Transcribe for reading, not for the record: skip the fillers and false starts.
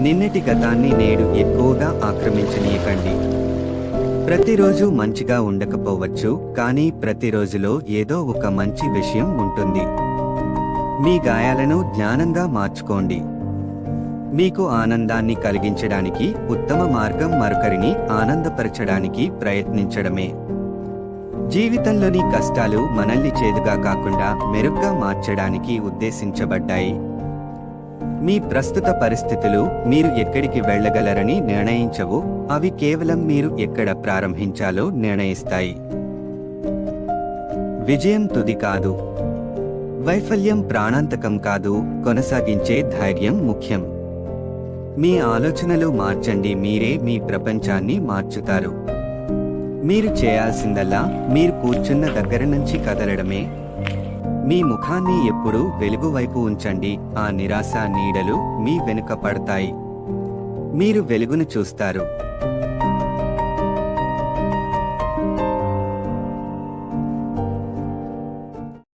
నిన్నటి గతాన్ని నేడు ఎక్కువగా ఆక్రమించనీయకండి. ప్రతిరోజు మంచిగా ఉండకపోవచ్చు, కానీ ప్రతిరోజులో ఏదో ఒక మంచి విషయం ఉంటుంది. మీ గాయాలను జ్ఞానంగా మార్చుకోండి. మీకు ఆనందాన్ని కలిగించడానికి ఉత్తమ మార్గం మరొకరిని ఆనందపరచడానికి ప్రయత్నించడమే. జీవితంలోని కష్టాలు మనల్ని చేదుగా కాకుండా మెరుగ్గా మార్చడానికి ఉద్దేశించబడ్డాయి. మీ ప్రస్తుత పరిస్థితులు మీరు ఎక్కడికి వెళ్ళగలరని నిర్ణయించవు, అవి కేవలం మీరు ఎక్కడ ప్రారంభించాలో నిర్ణయిస్తాయి. విజయం తుది కాదు, వైఫల్యం ప్రాణాంతకం కాదు, కొనసాగించే ధైర్యం ముఖ్యం. మీ ఆలోచనలు మార్చండి, మీరే మీ ప్రపంచాన్ని మార్చుతారు. మీరు చేయాల్సిందల్లా మీరు కూర్చున్న దగ్గర నుంచి కదలడమే. మీ ముఖాన్ని ఎప్పుడూ వెలుగు వైపు ఉంచండి, ఆ నిరాశ నీడలు మీ వెనుక పడతాయి. మీరు వెలుగును చూస్తారు.